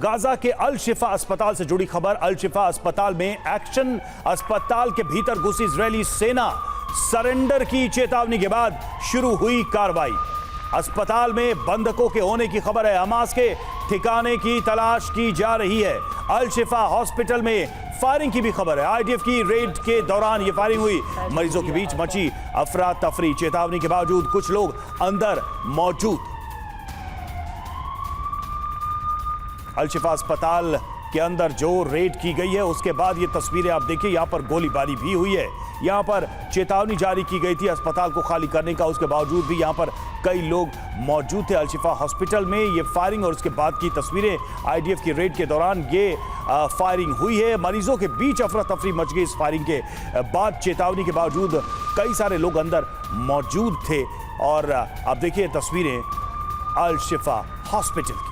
Gaza के अल शिफा अस्पताल से जुड़ी खबर। अल शिफा अस्पताल में एक्शन। अस्पताल के भीतर घुसी इजरायली सेना। सरेंडर की चेतावनी के बाद शुरू हुई कार्रवाई। अस्पताल में बंधकों के होने की खबर है। हमास के ठिकाने की तलाश की जा रही है। अल शिफा हॉस्पिटल में फायरिंग की भी खबर है। आईडीएफ की रेड के दौरान यह फायरिंग हुई। मरीजों के बीच मची अफरा तफरी। चेतावनी के बावजूद कुछ लोग अंदर मौजूद। अल शिफा अस्पताल के अंदर जो रेड की गई है उसके बाद ये तस्वीरें आप देखिए। यहां पर गोलीबारी भी हुई है। यहां पर चेतावनी जारी की गई थी अस्पताल को खाली करने का। उसके बावजूद भी यहां पर कई लोग मौजूद थे। अल शिफा हॉस्पिटल में ये फायरिंग और उसके बाद की तस्वीरें। आईडीएफ की रेड के दौरान ये फायरिंग हुई है। मरीजों के बीच अफरा तफरी मच गई। इस फायरिंग के बाद चेतावनी के बावजूद कई सारे लोग अंदर मौजूद थे। और आप देखिए तस्वीरें अल शिफा हॉस्पिटल की।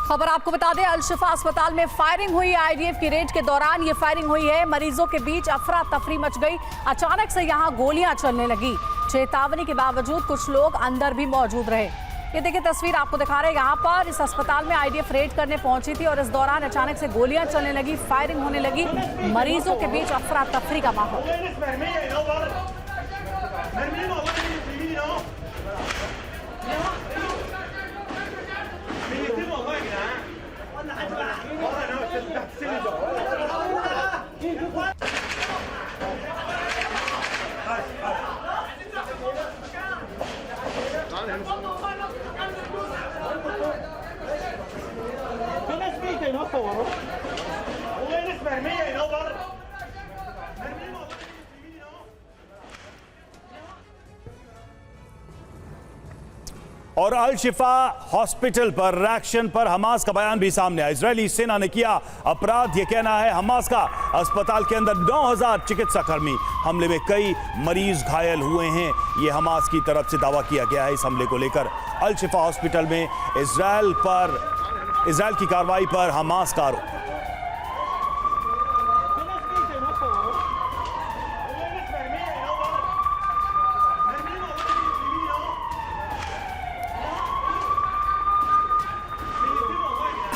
खबर आपको बता दें, अल शिफा अस्पताल में फायरिंग हुई। आईडीएफ की रेड के दौरान ये फायरिंग हुई है। मरीजों के बीच अफरा तफरी मच गई। अचानक से यहां गोलियां चलने लगी। चेतावनी के बावजूद कुछ लोग अंदर भी मौजूद रहे। ये देखिए तस्वीर आपको दिखा रहे हैं। यहाँ पर इस अस्पताल में आईडीएफ रेड करने पहुंची थी और इस दौरान अचानक से गोलियां चलने लगी, फायरिंग होने लगी। मरीजों के बीच अफरा तफरी का माहौल। और अल शिफा हॉस्पिटल पर रिएक्शन पर हमास का बयान भी सामने आया। इजरायली सेना ने किया अपराध, यह कहना है हमास का। अस्पताल के अंदर 9000 चिकित्सा कर्मी, हमले में कई मरीज घायल हुए हैं, यह हमास की तरफ से दावा किया गया है। इस हमले को लेकर अल शिफा हॉस्पिटल में इजरायल की कार्रवाई पर हमास का आरोप।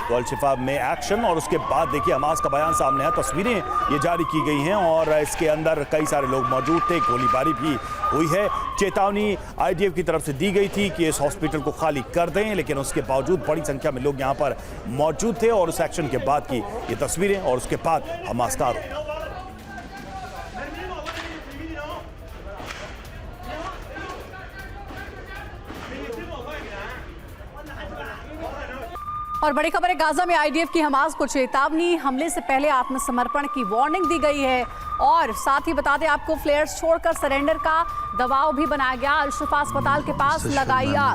तो अल शिफा में एक्शन और उसके बाद देखिए हमास का बयान सामने आया। तस्वीरें ये जारी की गई हैं और इसके अंदर कई सारे लोग मौजूद थे। गोलीबारी भी हुई है। चेतावनी आईडीएफ की तरफ से दी गई थी कि इस हॉस्पिटल को खाली कर दें, लेकिन उसके बावजूद बड़ी संख्या में लोग यहाँ पर मौजूद थे। और उस एक्शन के बाद की ये तस्वीरें और उसके बाद हमास का आरोप। और बड़ी खबर है, गाजा में आईडीएफ की हमास को चेतावनी। हमले से पहले आत्मसमर्पण की वार्निंग दी गई है। और साथ ही बता दें आपको, फ्लेयर्स छोड़कर सरेंडर का दबाव भी बनाया गया। अल शिफा अस्पताल के पास लगाई आग।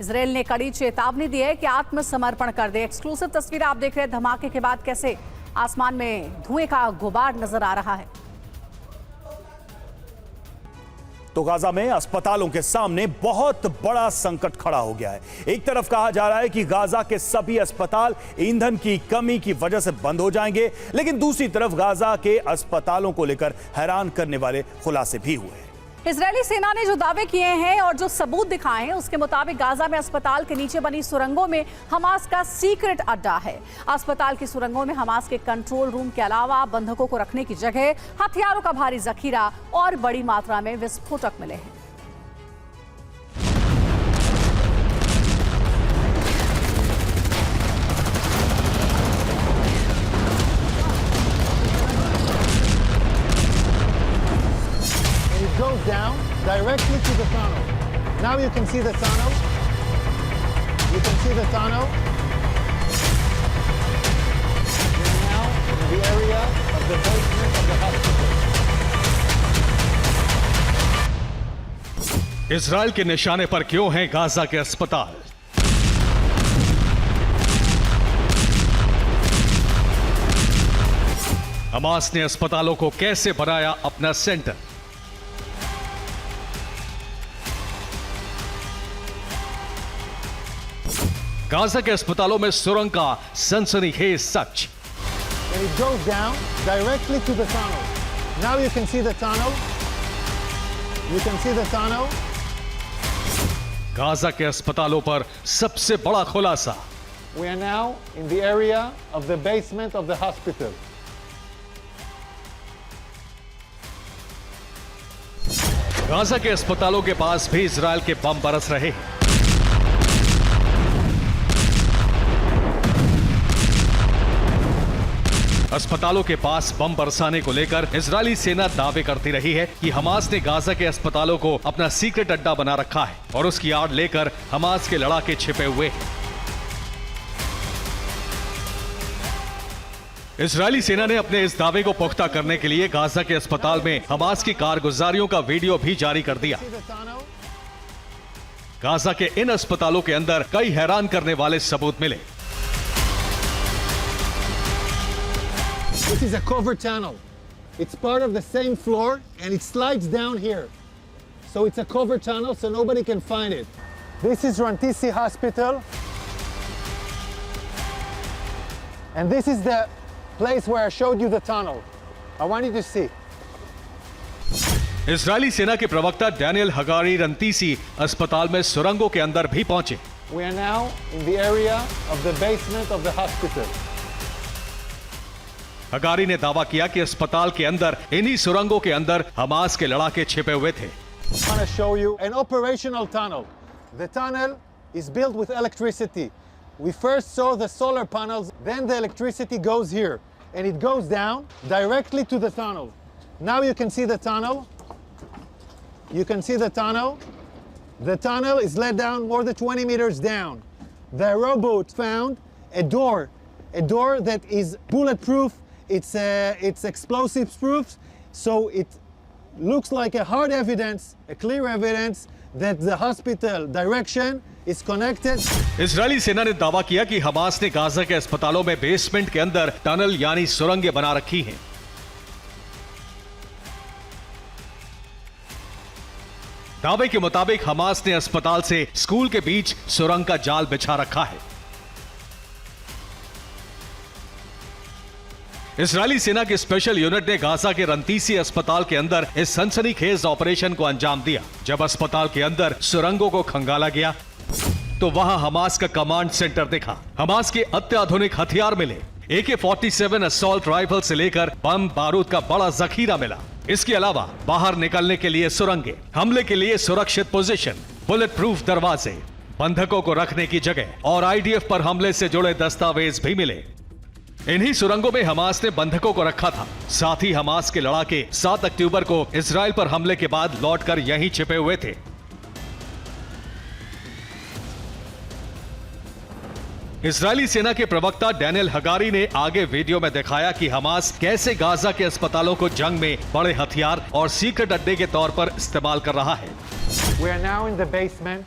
इजराइल ने कड़ी चेतावनी दी है कि आत्मसमर्पण कर दे। एक्सक्लूसिव तस्वीर आप देख रहे हैं। धमाके के बाद कैसे आसमान में धुएं का गुबार नजर आ रहा है। तो गाजा में अस्पतालों के सामने बहुत बड़ा संकट खड़ा हो गया है। एक तरफ कहा जा रहा है कि गाजा के सभी अस्पताल ईंधन की कमी की वजह से बंद हो जाएंगे, लेकिन दूसरी तरफ गाजा के अस्पतालों को लेकर हैरान करने वाले खुलासे भी हुए हैं। इजरायली सेना ने जो दावे किए हैं और जो सबूत दिखाए हैं उसके मुताबिक गाजा में अस्पताल के नीचे बनी सुरंगों में हमास का सीक्रेट अड्डा है। अस्पताल की सुरंगों में हमास के कंट्रोल रूम के अलावा बंधकों को रखने की जगह, हथियारों का भारी जखीरा और बड़ी मात्रा में विस्फोटक मिले हैं। Goes down directly to the tunnel. Now you can see the tunnel. You can see the tunnel. We're now in the area of the basement of the hospital. Israel के निशाने पर क्यों हैं गाजा के अस्पताल? हमास ने अस्पतालों को कैसे बनाया अपना सेंटर। गाजा के अस्पतालों में सुरंग का सनसनीखेज सच। And it goes down directly to the tunnel. Now you can see the tunnel. You can see the tunnel. Gaza के अस्पतालों पर सबसे बड़ा खुलासा। We are now in the area of the basement of the hospital. Gaza के अस्पतालों के पास भी इजराइल के बम बरस रहे हैं। अस्पतालों के पास बम बरसाने को लेकर इजरायली सेना दावे करती रही है कि हमास ने गाजा के अस्पतालों को अपना सीक्रेट अड्डा बना रखा है और उसकी आड़ लेकर हमास के लड़ाके छिपे हुए हैं। इजरायली सेना ने अपने इस दावे को पुख्ता करने के लिए गाजा के अस्पताल में हमास की कारगुजारियों का वीडियो भी जारी कर दिया। See the tunnel? गाजा के इन अस्पतालों के अंदर कई हैरान करने वाले सबूत मिले। This is a covered tunnel. It's part of the same floor and it slides down here. So it's a covered tunnel so nobody can find it. This is Rantisi Hospital. And this is the place where I showed you the tunnel. I want you to see. Israeli सेना के प्रवक्ता Daniel Hagari रंतीसी अस्पताल में सुरंगों के अंदर भी पहुंचे। We are now in the area of the basement of the hospital. Hagari ने दावा किया कि अस्पताल के अंदर इन्हीं सुरंगों के अंदर हमास के लड़ाके छिपे हुए थे। I want to show you an operational tunnel. The tunnel is built with electricity. We first saw the solar panels, then the electricity goes here and it goes down directly to the tunnel. Now you can see the tunnel. You can see the tunnel. The tunnel is let down more than 20 meters down. The robot found a door that is bulletproof. It's explosives proof, so it looks like a hard evidence, a clear evidence that the hospital direction is connected. Israeli सेना ने दावा किया कि Hamas ने Gaza के अस्पतालों में basement के अंदर टनल यानी सुरंगें बना रखी हैं। दावे के मुताबिक हमास ने अस्पताल से स्कूल के बीच सुरंग का जाल बिछा रखा है। इजरायली सेना की स्पेशल यूनिट ने गाजा के रंतीसी अस्पताल के अंदर इस सनसनीखेज ऑपरेशन को अंजाम दिया। जब अस्पताल के अंदर सुरंगों को खंगाला गया तो वहां हमास का कमांड सेंटर दिखा। हमास के अत्याधुनिक हथियार मिले। AK-47 असॉल्ट राइफल से लेकर बम बारूद का बड़ा जखीरा मिला। इसके अलावा बाहर निकलने के लिए सुरंगें, हमले के लिए सुरक्षित पोजीशन, बुलेट प्रूफ दरवाजे, बंधकों को रखने की जगह और IDF पर हमले से जुड़े दस्तावेज भी मिले। इन्हीं सुरंगों में हमास ने बंधकों को रखा था। साथ ही हमास के लड़ाके 7 अक्टूबर को इजराइल पर हमले के बाद लौटकर यहीं छिपे हुए थे। इजरायली सेना के प्रवक्ता डैनियल हगारी ने आगे वीडियो में दिखाया कि हमास कैसे गाजा के अस्पतालों को जंग में बड़े हथियार और सीक्रेट अड्डे के तौर पर इस्तेमाल कर रहा है। We are now in the basement,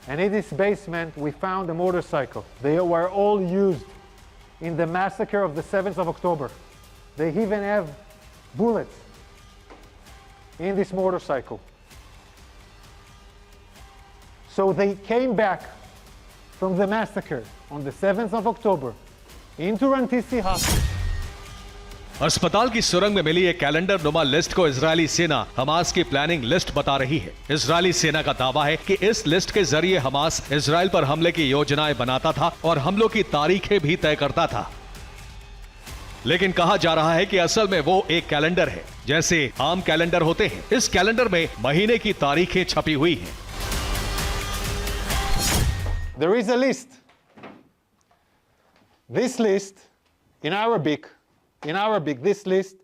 and in this basement we found a motorcycle. They were all used in the massacre of the 7th of October. They even have bullets in this motorcycle. So they came back from the massacre on the 7th of October into Rantisi Hospital. अस्पताल की सुरंग में मिली एक calendar नुमा list को Israeli सेना Hamas की planning list बता रही है। इजरायली सेना का दावा है कि इस लिस्ट के जरिए हमास इजराइल पर हमले की योजनाएं बनाता था और हमलों की तारीखें भी तय करता था। लेकिन कहा जा रहा है कि असल में वो एक कैलेंडर है, जैसे आम कैलेंडर होते हैं। इस कैलेंडर में महीने की तारीखें छपी हुई हैं। There is a list. This list in Arabic, this list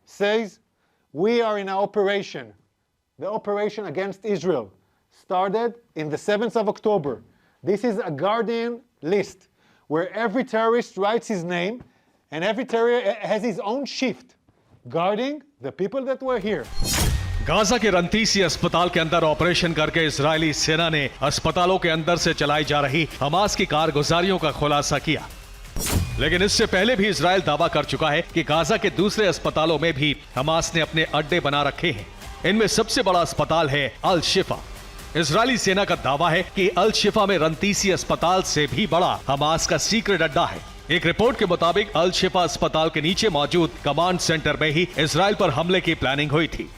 says we are in an operation. The operation against Israel started in the 7th of October. This is a Guardian list where every terrorist writes his name and every terrorist has his own shift guarding the people that were here. Gaza के रंतीसी अस्पताल के अंदर operation करके Israeli सेना ने अस्पतालों के अंदर से चलाई जा रही हमास की कारगुजारियों का खुलासा किया। लेकिन इससे पहले भी इजराइल दावा कर चुका है कि गाजा के दूसरे अस्पतालों में भी हमास ने अपने अड्डे बना रखे हैं। इनमें सबसे बड़ा अस्पताल है अल शिफा। इजरायली सेना का दावा है कि अल शिफा में रंतीसी अस्पताल से भी बड़ा हमास का सीक्रेट अड्डा है। एक रिपोर्ट के मुताबिक अल शिफा अस्पताल के नीचे मौजूद कमांड सेंटर में ही इजराइल पर हमले की प्लानिंग हुई थी।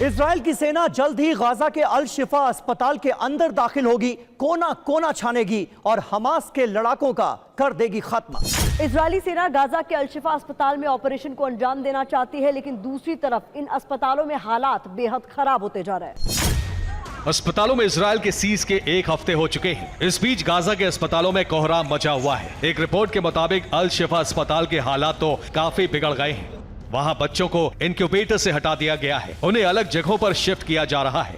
इजराइल की सेना जल्द ही गाजा के अल शिफा अस्पताल के अंदर दाखिल होगी, कोना कोना छानेगी और हमास के लड़ाकों का कर देगी खात्मा। इजरायली सेना गाजा के अल शिफा अस्पताल में ऑपरेशन को अंजाम देना चाहती है, लेकिन दूसरी तरफ इन अस्पतालों में हालात बेहद खराब होते जा रहे हैं। अस्पतालों में इजराइल के सीज के एक हफ्ते हो चुके हैं। इस बीच गाजा के अस्पतालों में कोहराम मचा हुआ है। एक रिपोर्ट के मुताबिक अल शिफा अस्पताल के हालात तो काफी बिगड़ गए हैं। वहां बच्चों को इनक्यूबेटर से हटा दिया गया है, उन्हें अलग जगहों पर शिफ्ट किया जा रहा है।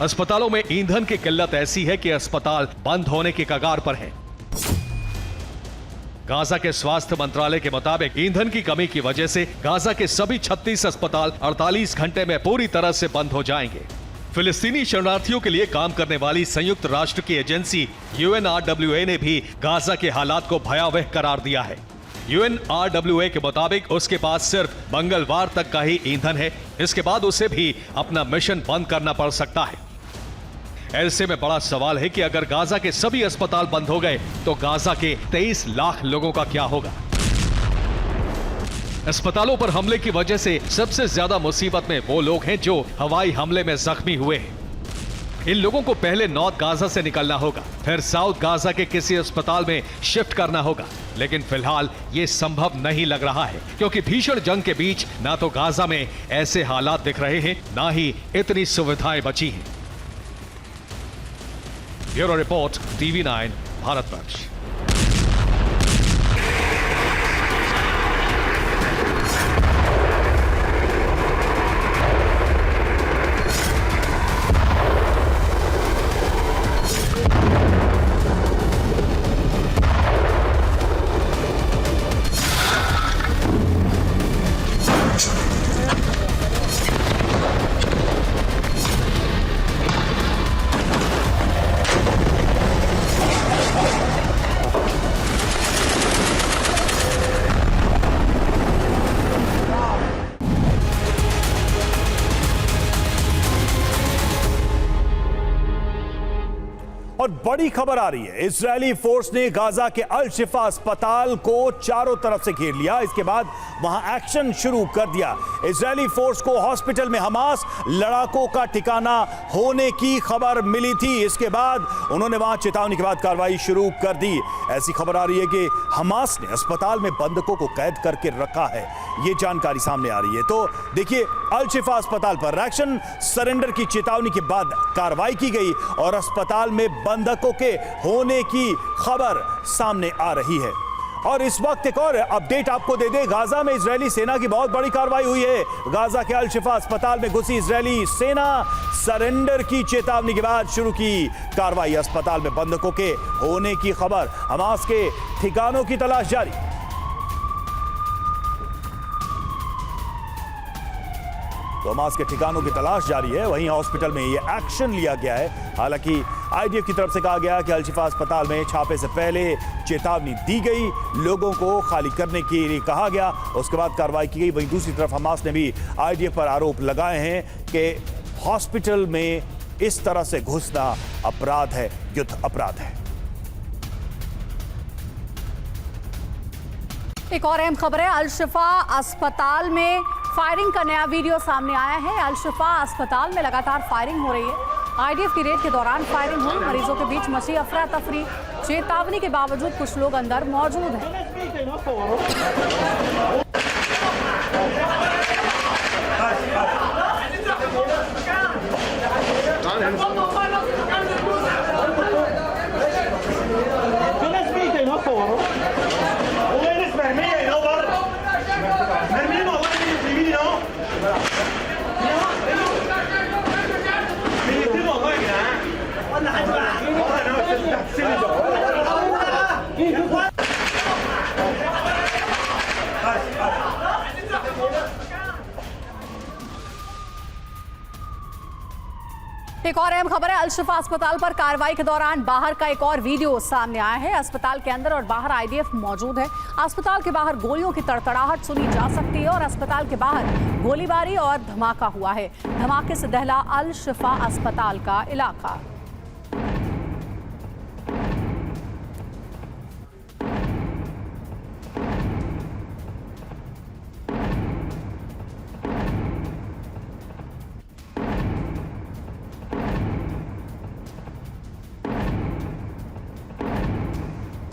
अस्पतालों में ईंधन की किल्लत ऐसी है कि अस्पताल बंद होने के कगार पर है। गाजा के स्वास्थ्य मंत्रालय के मुताबिक ईंधन की कमी की वजह से गाजा के सभी 36 अस्पताल 48 घंटे में पूरी तरह से बंद हो जाएंगे। फिलिस्तीनी शरणार्थियों के लिए काम करने वाली संयुक्त राष्ट्र की एजेंसी UNRWA ने भी गाजा के हालात को भयावह करार दिया है। UNRWA के मुताबिक उसके पास सिर्फ मंगलवार तक का ही ईंधन है। इसके बाद उसे भी अपना मिशन बंद करना पड़ सकता है। ऐसे में बड़ा सवाल है कि अगर गाजा के सभी अस्पताल बंद हो गए तो गाजा के 23 लाख लोगों का क्या होगा। अस्पतालों पर हमले की वजह से सबसे ज्यादा मुसीबत में वो लोग हैं जो हवाई हमले में जख्मी हुए हैं। इन लोगों को पहले नॉर्थ गाजा से निकलना होगा, फिर साउथ गाजा के किसी अस्पताल में शिफ्ट करना होगा। लेकिन फिलहाल ये संभव नहीं लग रहा है, क्योंकि भीषण जंग के बीच ना तो गाजा में ऐसे हालात दिख रहे हैं, ना ही इतनी सुविधाएं बची हैं। Bureau report, TV9 Bharatvarsh. और बड़ी खबर आ रही है, इजरायली फोर्स ने गाजा के अल शिफा अस्पताल को चारों तरफ से घेर लिया। इसके बाद वहां एक्शन शुरू कर दिया। इजरायली फोर्स को हॉस्पिटल में हमास लड़ाकों का ठिकाना होने की खबर मिली थी। इसके बाद उन्होंने वहां चेतावनी के बाद कार्रवाई शुरू कर दी। ऐसी खबर आ रही है कि हमास ने अस्पताल में बंधकों को कैद करके रखा है, ये जानकारी सामने आ रही है। तो देखिए, अल शिफा अस्पताल पर एक्शन सरेंडर की चेतावनी के बाद कार्रवाई की गई और अस्पताल में बंधकों के होने की खबर सामने आ रही है। और इस वक्त एक और अपडेट आपको दे दे, गाजा में इजरायली सेना की बहुत बड़ी कार्रवाई हुई है। गाजा के अल शिफा अस्पताल में घुसी इजरायली सेना, सरेंडर की चेतावनी के बाद शुरू की कार्रवाई। अस्पताल में बंधकों के होने की खबर, हमास के ठिकानों की तलाश जारी। तो हमास के ठिकानों की तलाश जारी है, वहीं हॉस्पिटल में ये एक्शन लिया गया है। हालांकि IDF की तरफ से कहा गया कि अल शिफा अस्पताल में छापे से पहले चेतावनी दी गई, लोगों को खाली करने के लिए कहा गया, उसके बाद कार्रवाई की गई। वहीं दूसरी तरफ हमास ने भी IDF पर आरोप लगाए हैं कि हॉस्पिटल में इस तरह से घुसना अपराध है, युद्ध अपराध है। एक और अहम खबर है, अल शिफा अस्पताल में फायरिंग का नया वीडियो सामने आया है। अल शिफा अस्पताल में लगातार फायरिंग हो रही है। IDF की रेड के दौरान फायरिंग हुई, मरीजों के बीच मची अफरा तफरी। चेतावनी के बावजूद कुछ लोग अंदर मौजूद हैं। एक और अहम खबर है, अल शिफा अस्पताल पर कार्रवाई के दौरान बाहर का एक और वीडियो सामने आया है। अस्पताल के अंदर और बाहर आईडीएफ मौजूद है। अस्पताल के बाहर गोलियों की तड़तड़ाहट सुनी जा सकती है और अस्पताल के बाहर गोलीबारी और धमाका हुआ है। धमाके से दहला अल शिफा अस्पताल का इलाका।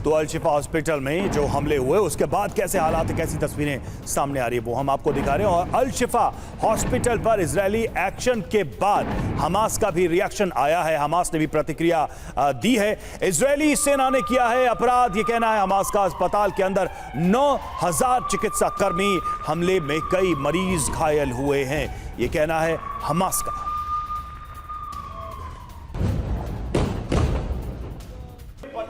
तो अल शिफा हॉस्पिटल में जो हमले हुए उसके बाद कैसे हालात, कैसी तस्वीरें सामने आ रही है वो हम आपको दिखा रहे हैं। और अल शिफा हॉस्पिटल पर इजरायली एक्शन के बाद हमास का भी रिएक्शन आया है। हमास ने भी प्रतिक्रिया दी है। इजरायली सेना ने किया है अपराध, ये कहना है हमास का। अस्पताल के अंदर 9,000 चिकित्सा कर्मी, हमले में कई मरीज घायल हुए हैं, ये कहना है हमास का।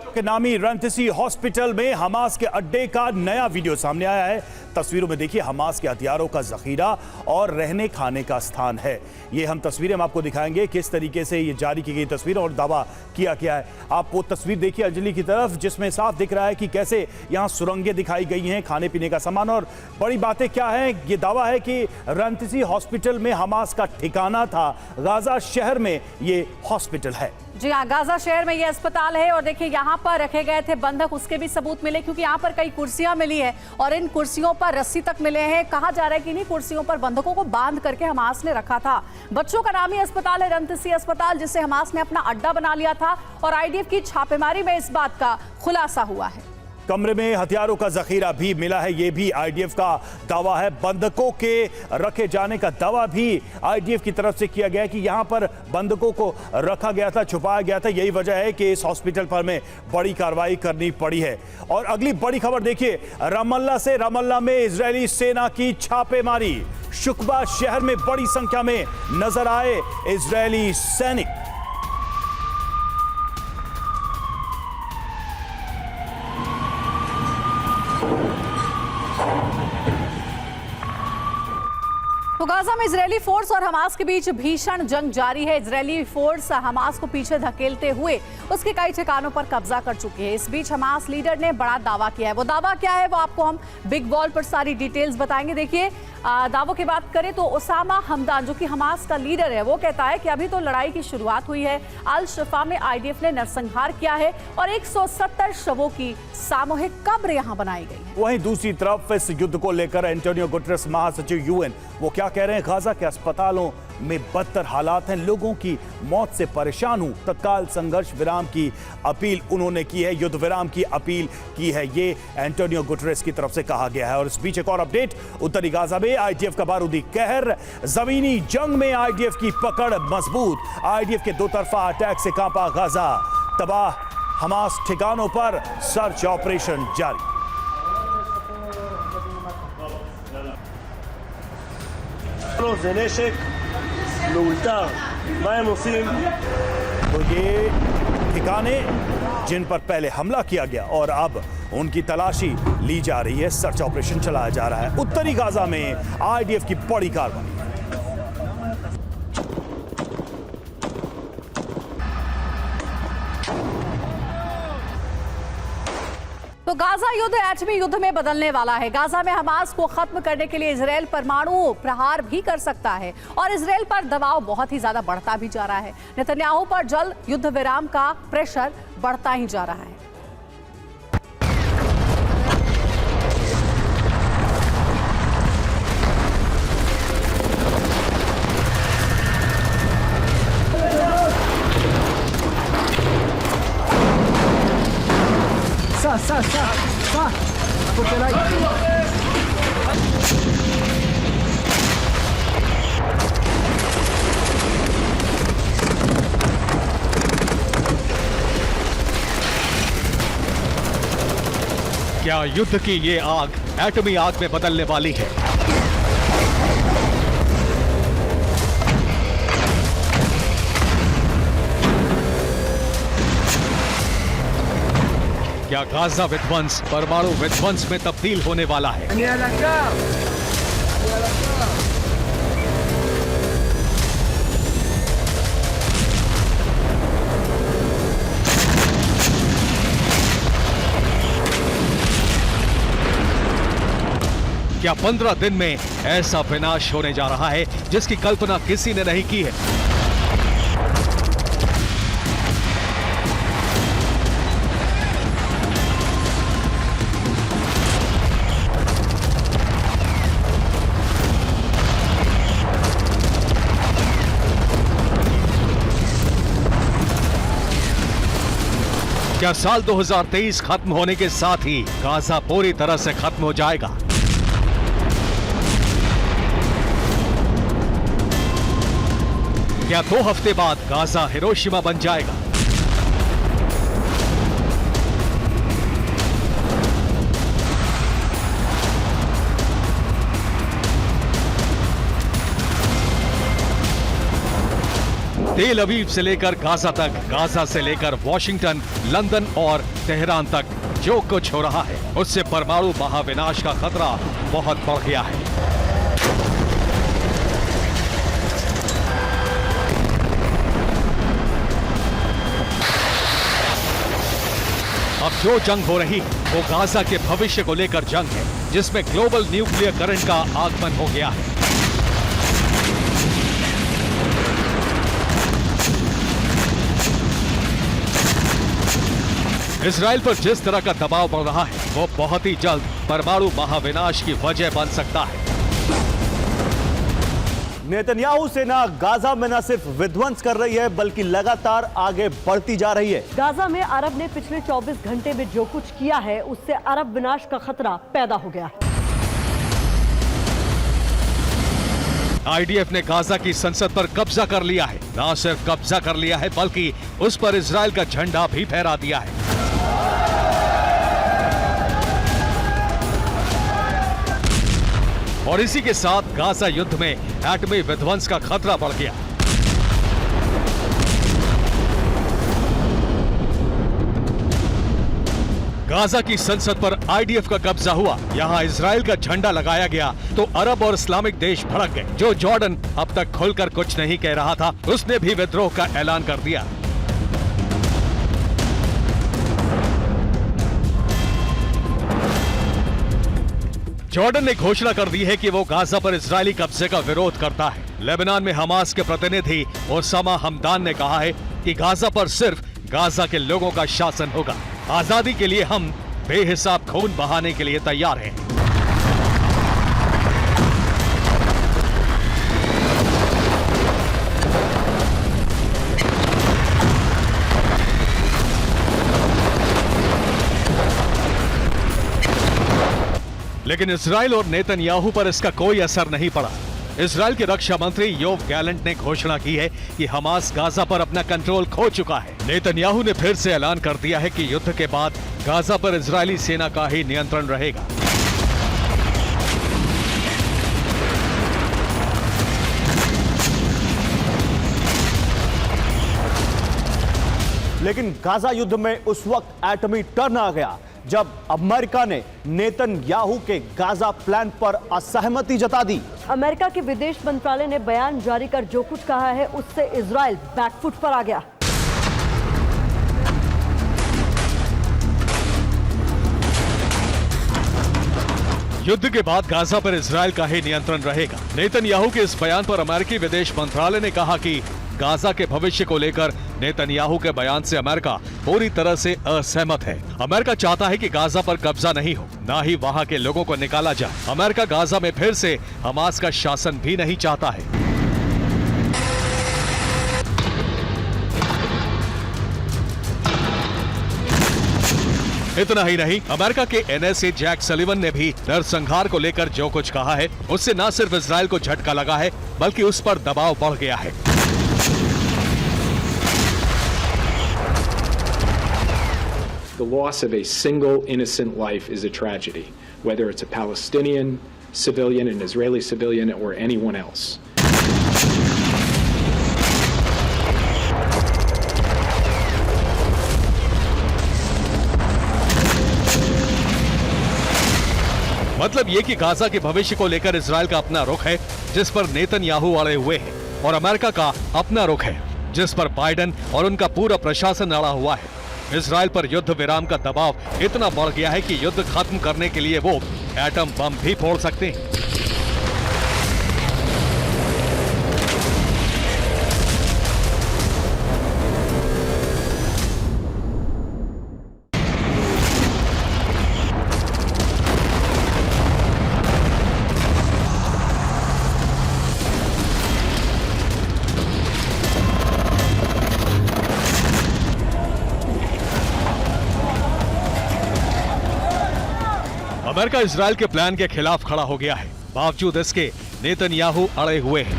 के नामी रंतसी हॉस्पिटल में हमास के अड्डे का नया वीडियो सामने आया है। तस्वीरों में देखिए हमास के हथियारों का जखीरा और रहने खाने का स्थान है। ये हम तस्वीरें हम आपको दिखाएंगे किस तरीके से ये जारी की गई तस्वीर और दावा किया गया है। आप वो तस्वीर देखिए अंजलि की तरफ, जिसमें साफ दिख रहा है कि कैसे यहाँ सुरंगें दिखाई गई हैं, खाने पीने का सामान। और बड़ी बातें क्या है, ये दावा है कि रंतसी हॉस्पिटल में हमास का ठिकाना था। गाजा शहर में ये हॉस्पिटल है। जी हाँ, गाजा शहर में ये अस्पताल है। और देखिए यहाँ पर रखे गए थे बंधक, उसके भी सबूत मिले क्योंकि यहाँ पर कई कुर्सियां मिली है और इन कुर्सियों पर रस्सी तक मिले हैं। कहा जा रहा है कि इन्हीं कुर्सियों पर बंधकों को बांध करके हमास ने रखा था। बच्चों का नामी अस्पताल है रंतसी अस्पताल, जिसे हमास ने अपना अड्डा बना लिया था और आईडीएफ की छापेमारी में इस बात का खुलासा हुआ है। कमरे में हथियारों का जखीरा भी मिला है, यह भी आईडीएफ का दावा है। बंधकों के रखे जाने का दावा भी आईडीएफ की तरफ से किया गया है कि यहां पर बंधकों को रखा गया था, छुपाया गया था। यही वजह है कि इस हॉस्पिटल पर में बड़ी कार्रवाई करनी पड़ी है। और अगली बड़ी खबर देखिए, रमल्ला में इजरायली सेना की छापेमारी। शुक्बा शहर में बड़ी संख्या में नजर आए इजरायली सैनिक। तो गाजा में इजरायली फोर्स और हमास के बीच भीषण जंग जारी है। इजरायली फोर्स हमास को पीछे धकेलते हुए उसके कई ठिकानों पर कब्जा कर चुकी है। इस बीच हमास लीडर ने बड़ा दावा किया है। वो दावा क्या है वो आपको हम बिग वॉल पर सारी डिटेल्स बताएंगे। देखिए, दावों की बात करें तो ओसामा हमदान जो कि हमास का लीडर है, वो कहता है कि अभी तो लड़ाई की शुरुआत हुई है। अल शिफा में आईडीएफ ने नरसंहार किया है और 170 शवों की सामूहिक कब्र यहां बनाई गई है। वहीं दूसरी तरफ इस युद्ध को लेकर एंटोनियो गुटेरेस महासचिव यूएन वो क्या कह रहे हैं? गाजा के अस्पतालों में बदतर हालात हैं, लोगों की मौत से परेशान हूं। तत्काल संघर्ष विराम की अपील उन्होंने की है, युद्ध विराम की अपील की है, ये एंटोनियो गुटेरेस की तरफ से कहा गया है। और इस बीच एक और अपडेट, उत्तरी गाजा में आईडीएफ का बारूदी कहर। जमीनी जंग में आईडीएफ की पकड़ मजबूत। आईडीएफ के दो तरफा अटैक से कांपा गाजा, तबाह हमास ठिकानों पर सर्च ऑपरेशन जारी। זה נשק מאולתר, מה הם עושים? तो ये ठिकाने जिन पर पहले हमला किया गया और अब उनकी तलाशी ली जा रही है, सर्च ऑपरेशन चलाया जा रहा है। उत्तरी गाजा में आईडीएफ की बड़ी कार्रवाई। तो गाजा युद्ध एटमी युद्ध में बदलने वाला है। गाजा में हमास को खत्म करने के लिए इजराइल परमाणु प्रहार भी कर सकता है और इजराइल पर दबाव बहुत ही ज्यादा बढ़ता भी जा रहा है। नेतन्याहू पर जल्द युद्ध विराम का प्रेशर बढ़ता ही जा रहा है। क्या युद्ध की ये आग एटमी आग में बदलने वाली है? क्या गाजा विध्वंस परमाणु विध्वंस में तब्दील होने वाला है? क्या 15 दिन में ऐसा विनाश होने जा रहा है जिसकी कल्पना किसी ने नहीं की है? क्या साल 2023 खत्म होने के साथ ही गाजा पूरी तरह से खत्म हो जाएगा? क्या 2 हफ्ते बाद गाजा हिरोशिमा बन जाएगा? तेल अवीव से लेकर गाजा तक, गाजा से लेकर वॉशिंगटन, लंदन और तेहरान तक जो कुछ हो रहा है उससे परमाणु महाविनाश का खतरा बहुत बढ़ गया है। अब जो जंग हो रही वो गाजा के भविष्य को लेकर जंग है, जिसमें ग्लोबल न्यूक्लियर करंट का आगमन हो गया है। इजराइल पर जिस तरह का दबाव बढ़ रहा है वो बहुत ही जल्द परमाणु महाविनाश की वजह बन सकता है। नेतन्याहू सेना गाजा में न सिर्फ विध्वंस कर रही है बल्कि लगातार आगे बढ़ती जा रही है। गाजा में अरब ने पिछले 24 घंटे में जो कुछ किया है उससे अरब विनाश का खतरा पैदा हो गया है। आईडीएफ ने गाजा की संसद पर कब्जा कर लिया है। न सिर्फ कब्जा कर लिया है बल्कि उस पर इजराइल का झंडा भी फहरा दिया है। और इसी के साथ गाजा युद्ध में एटमी विध्वंस का खतरा बढ़ गया। गाजा की संसद पर आईडीएफ का कब्जा हुआ, यहां इजराइल का झंडा लगाया गया तो अरब और इस्लामिक देश भड़क गए। जो जॉर्डन अब तक खुलकर कुछ नहीं कह रहा था, उसने भी विद्रोह का ऐलान कर दिया। जॉर्डन ने घोषणा कर दी है कि वो गाजा पर इजरायली कब्जे का विरोध करता है। लेबनान में हमास के प्रतिनिधि ओसामा हमदान ने कहा है कि गाजा पर सिर्फ गाजा के लोगों का शासन होगा। आजादी के लिए हम बेहिसाब खून बहाने के लिए तैयार हैं। लेकिन इजराइल और नेतन्याहू पर इसका कोई असर नहीं पड़ा। इजराइल के रक्षा मंत्री योव गैलेंट ने घोषणा की है कि हमास गाजा पर अपना कंट्रोल खो चुका है। नेतन्याहू ने फिर से ऐलान कर दिया है कि युद्ध के बाद गाजा पर इजरायली सेना का ही नियंत्रण रहेगा। लेकिन गाजा युद्ध में उस वक्त एटमी टर्न आ गया जब अमेरिका ने नेतन्याहू के गाजा प्लान पर असहमति जता दी। अमेरिका के विदेश मंत्रालय ने बयान जारी कर जो कुछ कहा है उससे इजराइल बैकफुट पर आ गया। युद्ध के बाद गाजा पर इजराइल का ही नियंत्रण रहेगा। नेतन्याहू के इस बयान पर अमेरिकी विदेश मंत्रालय ने कहा कि गाजा के भविष्य को लेकर नेतन्याहू के बयान से अमेरिका पूरी तरह से असहमत है। अमेरिका चाहता है कि गाजा पर कब्जा नहीं हो, ना ही वहां के लोगों को निकाला जाए। अमेरिका गाजा में फिर से हमास का शासन भी नहीं चाहता है। इतना ही नहीं, अमेरिका के एनएसए जैक सलिवन ने भी नरसंहार को लेकर जो कुछ कहा है उससे न सिर्फ इजराइल को झटका लगा है बल्कि उस पर दबाव बढ़ गया है। The loss of a single innocent life is a tragedy, whether it's a Palestinian civilian, an Israeli civilian, or anyone else. मतलब ये कि गाजा के भविष्य को लेकर इजराइल का अपना रुख है जिस पर नेतन्याहू अड़े हुए हैं, और अमेरिका का अपना रुख है जिस पर बाइडेन और उनका पूरा प्रशासन अड़ा हुआ है। इजराइल पर युद्ध विराम का दबाव इतना बढ़ गया है कि युद्ध खत्म करने के लिए वो एटम बम भी फोड़ सकते हैं। अमेरिका इजराइल के प्लान के खिलाफ खड़ा हो गया है। बावजूद इसके नेतन्याहू अड़े हुए हैं।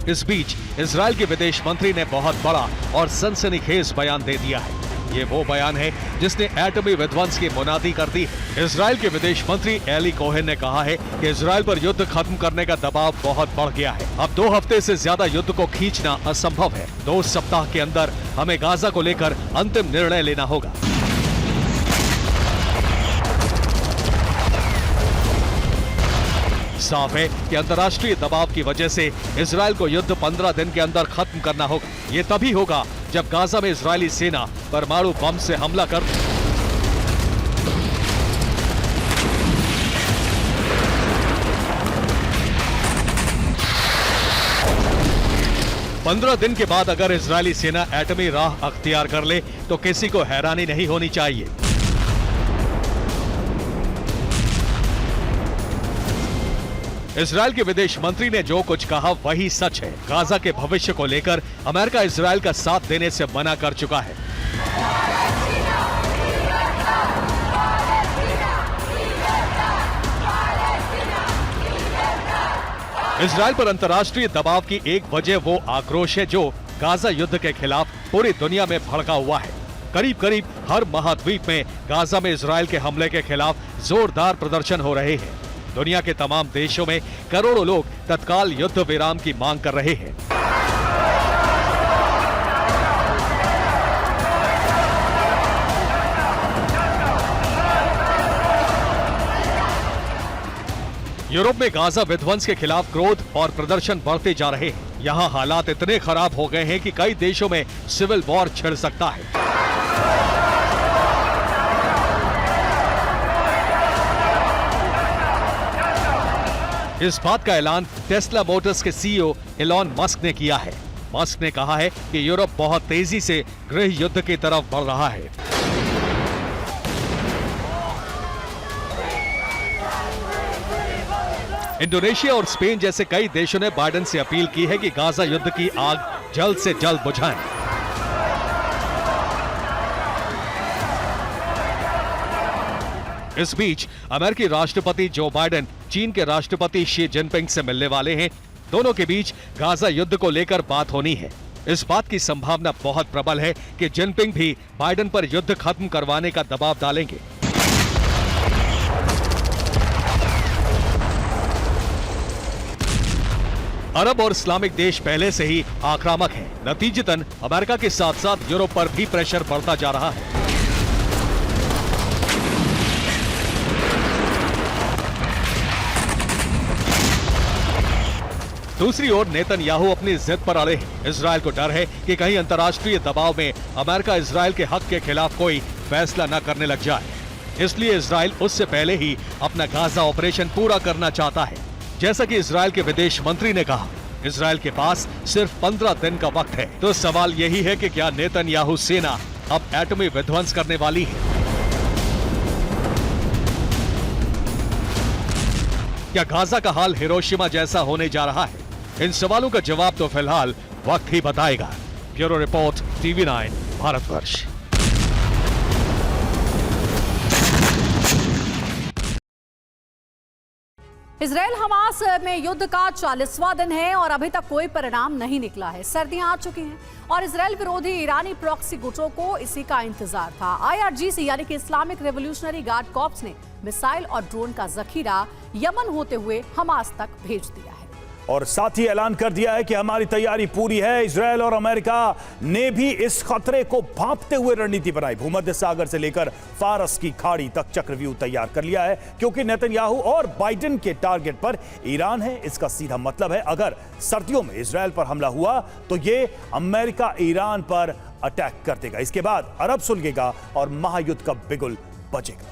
इस बीच इजराइल के विदेश मंत्री ने बहुत बड़ा और सनसनीखेज बयान दे दिया है। ये वो बयान है जिसने एटमी विध्वंस की मुनादी कर दी है। इजराइल के विदेश मंत्री एली कोहेन ने कहा है कि इजराइल पर युद्ध खत्म करने का दबाव बहुत बढ़ गया है। अब 2 हफ्ते से ज्यादा युद्ध को खींचना असंभव है। 2 सप्ताह के अंदर हमें गाजा को लेकर अंतिम निर्णय लेना होगा। साफ है कि अंतर्राष्ट्रीय दबाव की वजह से इजराइल को युद्ध 15 दिन के अंदर खत्म करना होगा। ये तभी होगा जब गाजा में इजरायली सेना परमाणु बम से हमला कर 15 दिन के बाद अगर इजरायली सेना एटमी राह अख्तियार कर ले तो किसी को हैरानी नहीं होनी चाहिए। इजरायल के विदेश मंत्री ने जो कुछ कहा वही सच है। गाजा के भविष्य को लेकर अमेरिका इजरायल का साथ देने से मना कर चुका है। इजरायल पर अंतर्राष्ट्रीय दबाव की एक वजह वो आक्रोश है जो गाजा युद्ध के खिलाफ पूरी दुनिया में भड़का हुआ है। करीब करीब हर महाद्वीप में गाजा में इजरायल के हमले के खिलाफ जोरदार प्रदर्शन हो रहे हैं। दुनिया के तमाम देशों में करोड़ों लोग तत्काल युद्ध विराम की मांग कर रहे हैं। यूरोप में गाजा विध्वंस के खिलाफ क्रोध और प्रदर्शन बढ़ते जा रहे हैं। यहाँ हालात इतने खराब हो गए हैं कि कई देशों में सिविल वॉर छिड़ सकता है। इस बात का ऐलान टेस्ला मोटर्स के सीईओ एलॉन मस्क ने किया है। मस्क ने कहा है कि यूरोप बहुत तेजी से गृह युद्ध की तरफ बढ़ रहा है। इंडोनेशिया और स्पेन जैसे कई देशों ने बाइडेन से अपील की है कि गाजा युद्ध की आग जल्द से जल्द बुझाएं। इस बीच अमेरिकी राष्ट्रपति जो बाइडेन चीन के राष्ट्रपति शी जिनपिंग से मिलने वाले हैं। दोनों के बीच गाजा युद्ध को लेकर बात होनी है। इस बात की संभावना बहुत प्रबल है कि जिनपिंग भी बाइडेन पर युद्ध खत्म करवाने का दबाव डालेंगे। अरब और इस्लामिक देश पहले से ही आक्रामक हैं। नतीजतन अमेरिका के साथ साथ यूरोप पर भी प्रेशर बढ़ता जा रहा है। दूसरी ओर नेतन्याहू अपनी जिद पर अड़े हैं। इजरायल को डर है कि कहीं अंतर्राष्ट्रीय दबाव में अमेरिका इजरायल के हक के खिलाफ कोई फैसला न करने लग जाए। इसलिए इजरायल उससे पहले ही अपना गाजा ऑपरेशन पूरा करना चाहता है। जैसा कि इजरायल के विदेश मंत्री ने कहा, इजरायल के पास सिर्फ 15 दिन का वक्त है। तो सवाल यही है कि क्या नेतन्याहू सेना अब एटमी विध्वंस करने वाली है? क्या गाजा का हाल हिरोशिमा जैसा होने जा रहा है? इन सवालों का जवाब तो फिलहाल वक्त ही बताएगा। Bureau report, TV9 Bharatvarsh. Israel Hamas में युद्ध का 40वां दिन है और अभी तक कोई परिणाम नहीं निकला है। सर्दियां आ चुकी हैं और इजरायल विरोधी ईरानी प्रॉक्सी गुटों को इसी का इंतजार था। IRGC यानी कि इस्लामिक रेवोल्यूशनरी गार्ड कॉर्प्स ने मिसाइल और ड्रोन का जखीरा यमन होते हुए हमास तक भेज दिया है और साथ ही ऐलान कर दिया है कि हमारी तैयारी पूरी है। इजरायल और अमेरिका ने भी इस खतरे को भांपते हुए रणनीति बनाई। भूमध्य सागर से लेकर फारस की खाड़ी तक चक्रव्यूह तैयार कर लिया है, क्योंकि नेतन्याहू और बाइडेन के टारगेट पर ईरान है। इसका सीधा मतलब है अगर सर्दियों में इजरायल पर हमला हुआ तो ये अमेरिका ईरान पर अटैक कर देगा। इसके बाद अरब सुलगेगा और महायुद्ध का बिगुल बजेगा।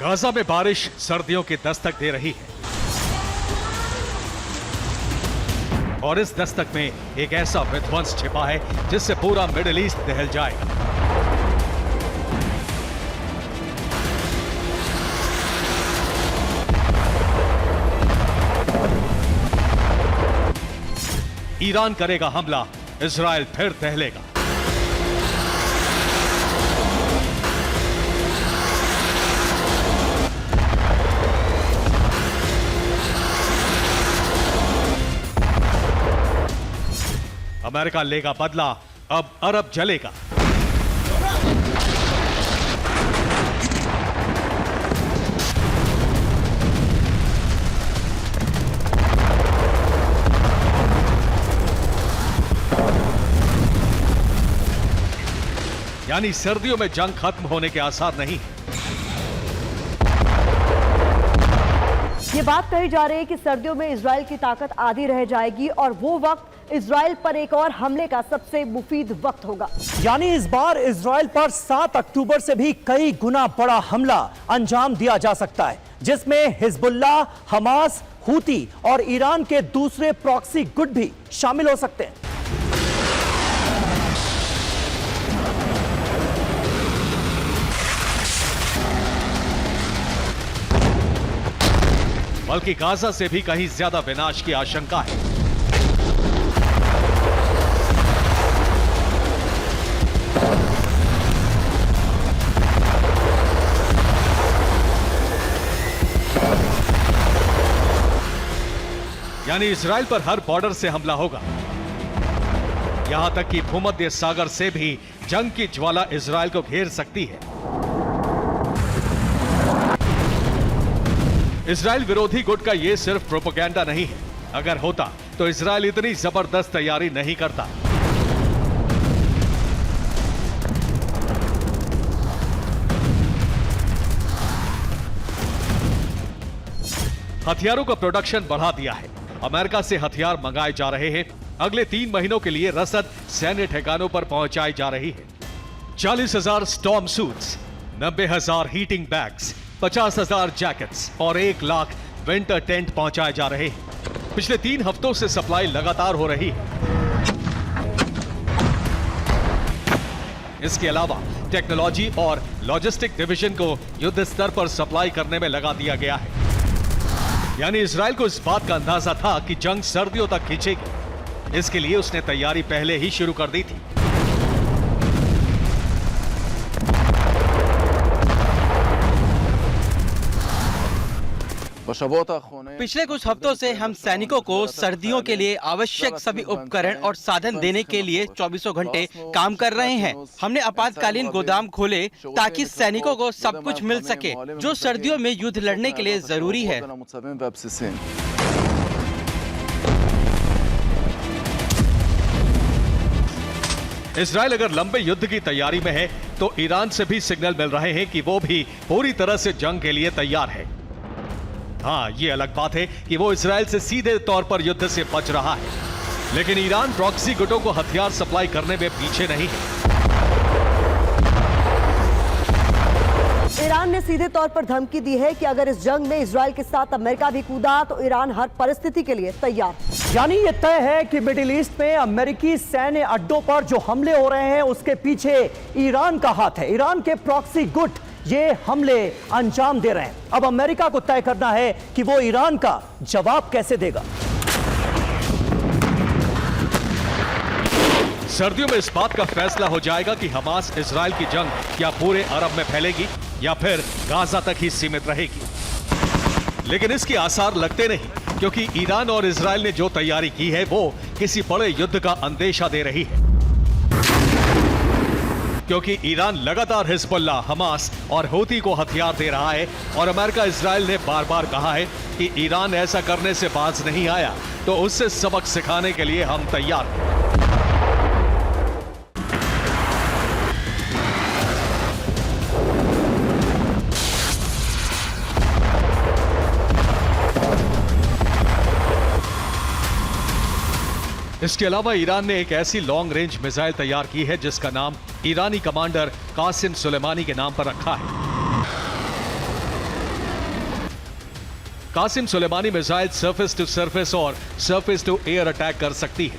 गाजा में बारिश सर्दियों की दस्तक दे रही है और इस दस्तक में एक ऐसा विध्वंस छिपा है जिससे पूरा मिडिल ईस्ट दहल जाएगा। ईरान करेगा हमला, इजराइल फिर दहलेगा। अमेरिका लेगा बदला, अब अरब जलेगा। यानी सर्दियों में जंग खत्म होने के आसार नहीं। ये बात कही जा रही है कि सर्दियों में इजराइल की ताकत आधी रह जाएगी और वो वक्त इजराइल पर एक और हमले का सबसे मुफीद वक्त होगा। यानी इस बार इजराइल पर 7 अक्टूबर से भी कई गुना बड़ा हमला अंजाम दिया जा सकता है, जिसमें हिजबुल्लाह, हमास, हूती और ईरान के दूसरे प्रॉक्सी गुट भी शामिल हो सकते हैं। बल्कि गाजा से भी कहीं ज्यादा विनाश की आशंका है। यानी इजराइल पर हर बॉर्डर से हमला होगा, यहां तक कि भूमध्य सागर से भी जंग की ज्वाला इजराइल को घेर सकती है। इजराइल विरोधी गुट का यह सिर्फ प्रोपेगेंडा नहीं है। अगर होता तो इजराइल इतनी जबरदस्त तैयारी नहीं करता। हथियारों का प्रोडक्शन बढ़ा दिया है। अमेरिका से हथियार मंगाए जा रहे हैं। अगले 3 महीनों के लिए रसद सैन्य ठिकानों पर पहुंचाई जा रही है। 40,000 storm suits, 90,000 heating bags, 50,000 jackets और 1 लाख विंटर टेंट पहुंचाए जा रहे हैं। पिछले 3 हफ्तों से सप्लाई लगातार हो रही है। इसके अलावा टेक्नोलॉजी और लॉजिस्टिक डिवीजन को युद्ध स्तर पर सप्लाई करने में लगा दिया गया है। यानी इजराइल को इस बात का अंदाजा था कि जंग सर्दियों तक खींचेगी। इसके लिए उसने तैयारी पहले ही शुरू कर दी थी। पिछले कुछ हफ्तों से हम सैनिकों को सर्दियों के लिए आवश्यक सभी उपकरण और साधन देने के लिए 24 घंटे काम कर रहे हैं। हमने आपातकालीन गोदाम खोले ताकि सैनिकों को सब कुछ मिल सके जो सर्दियों में युद्ध लड़ने के लिए जरूरी है। इजराइल अगर लंबे युद्ध की तैयारी में है तो ईरान से भी सिग्नल मिल रहे हैं कि वो भी पूरी तरह से जंग के लिए तैयार है। हाँ, ये अलग बात है कि वो इजराइल से सीधे तौर पर युद्ध से बच रहा है, लेकिन ईरान प्रॉक्सी गुटों को हथियार सप्लाई करने में पीछे नहीं है। ईरान ने सीधे तौर पर धमकी दी है कि अगर इस जंग में इजराइल के साथ अमेरिका भी कूदा तो ईरान हर परिस्थिति के लिए तैयार। यानी ये तय है कि मिडिल ईस्ट में अमेरिकी सैन्य अड्डों पर जो हमले हो रहे हैं उसके पीछे ईरान का हाथ है। ईरान के प्रॉक्सी गुट ये हमले अंजाम दे रहे हैं। अब अमेरिका को तय करना है कि वो ईरान का जवाब कैसे देगा। सर्दियों में इस बात का फैसला हो जाएगा कि हमास इजराइल की जंग क्या पूरे अरब में फैलेगी या फिर गाजा तक ही सीमित रहेगी। लेकिन इसके आसार लगते नहीं, क्योंकि ईरान और इजराइल ने जो तैयारी की है वो किसी बड़े युद्ध का अंदेशा दे रही है। क्योंकि ईरान लगातार हिजबुल्लाह, हमास और हूती को हथियार दे रहा है और अमेरिका इजराइल ने बार बार कहा है कि ईरान ऐसा करने से बाज नहीं आया तो उससे सबक सिखाने के लिए हम तैयार हैं। इसके अलावा ईरान ने एक ऐसी लॉन्ग रेंज मिसाइल तैयार की है जिसका नाम ईरानी कमांडर कासिम सुलेमानी के नाम पर रखा है। Qasem Soleimani missile surface to surface और सरफेस टू एयर अटैक कर सकती है,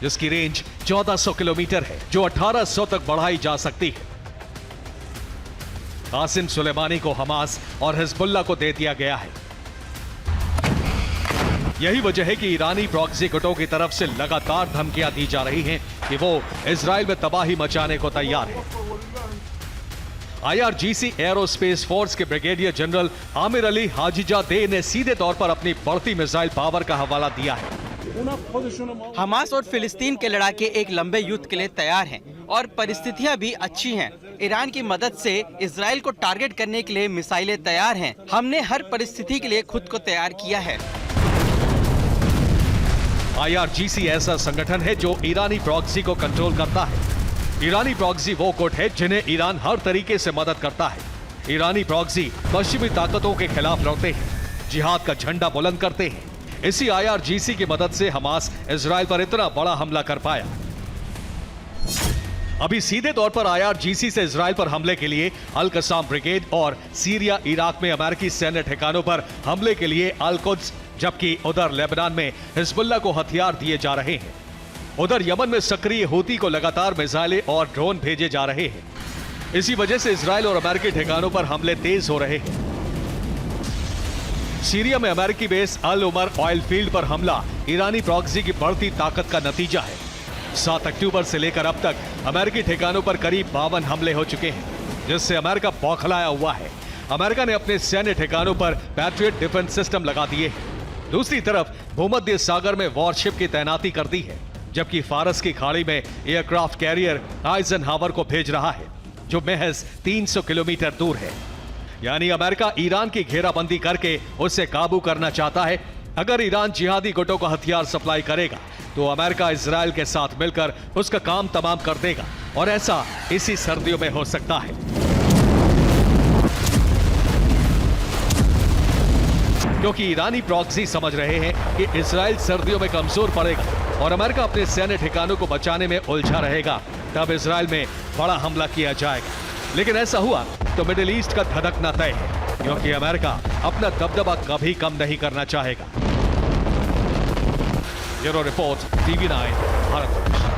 जिसकी रेंज 1400 किलोमीटर है, जो 1800 तक बढ़ाई जा सकती है। कासिम सुलेमानी को हमास और हिजबुल्लाह को दे दिया गया है। यही वजह है कि ईरानी प्रॉक्सी गुटों की तरफ से लगातार धमकियां दी जा रही हैं कि वो इजराइल में तबाही मचाने को तैयार है। IRGC एरोस्पेस फोर्स के brigadier general Aamir Ali Hajizade ने सीधे तौर पर अपनी बढ़ती मिसाइल पावर का हवाला दिया है। हमास और फिलिस्तीन के लड़ाके एक लंबे युद्ध के लिए तैयार हैं और परिस्थितियां भी अच्छी हैं। ईरान की मदद से इजराइल को टारगेट करने के लिए मिसाइलें तैयार हैं। हमने हर परिस्थिति के लिए खुद को तैयार किया है। IRGC ऐसा संगठन है जो ईरानी प्रॉक्सी को कंट्रोल करता है। ईरानी प्रॉक्सी वो गुट है जिन्हें ईरान हर तरीके से मदद करता है। ईरानी प्रॉक्सी पश्चिमी ताकतों के खिलाफ लड़ते हैं, जिहाद का झंडा बुलंद करते हैं। इसी IRGC की मदद से हमास इजराइल पर इतना बड़ा हमला कर पाया। अभी सीधे तौर पर IRGC से इजराइल पर हमले के लिए अल कसाम ब्रिगेड और सीरिया इराक में अमेरिकी सैन्य ठिकानों पर हमले के लिए अल कुद्स, जबकि उधर लेबनान में हिजबुल्लाह को हथियार दिए जा रहे हैं। उधर यमन में सक्रिय हूती को लगातार मिसाइलें और ड्रोन भेजे जा रहे हैं। इसी वजह से इजराइल और अमेरिकी ठिकानों पर हमले तेज हो रहे हैं। सीरिया में अमेरिकी बेस अल उमर ऑयल फील्ड पर हमला ईरानी प्रॉक्सी की बढ़ती ताकत का नतीजा है। 7 अक्टूबर से लेकर अब तक अमेरिकी ठिकानों पर करीब 52 हमले हो चुके हैं, जिससे अमेरिका बौखलाया हुआ है। अमेरिका ने अपने सैन्य ठिकानों पर पैट्रियट डिफेंस सिस्टम लगा दिए हैं। दूसरी तरफ भूमध्य सागर में वॉरशिप की तैनाती कर दी है, जबकि फारस की खाड़ी में एयरक्राफ्ट कैरियर आइजनहावर को भेज रहा है, जो महज 300 किलोमीटर दूर है। यानी अमेरिका ईरान की घेराबंदी करके उसे काबू करना चाहता है। अगर ईरान जिहादी गुटों को हथियार सप्लाई करेगा तो अमेरिका इजराइल के साथ मिलकर उसका काम तमाम कर देगा, और ऐसा इसी सर्दियों में हो सकता है। क्योंकि ईरानी प्रॉक्सी समझ रहे हैं कि इजराइल सर्दियों में कमजोर पड़ेगा और अमेरिका अपने सैन्य ठिकानों को बचाने में उलझा रहेगा, तब इजराइल में बड़ा हमला किया जाएगा। लेकिन ऐसा हुआ तो मिडिल ईस्ट का धधकना तय है, क्योंकि अमेरिका अपना दबदबा कभी कम नहीं करना चाहेगा। Bureau report, TV9 Bharat.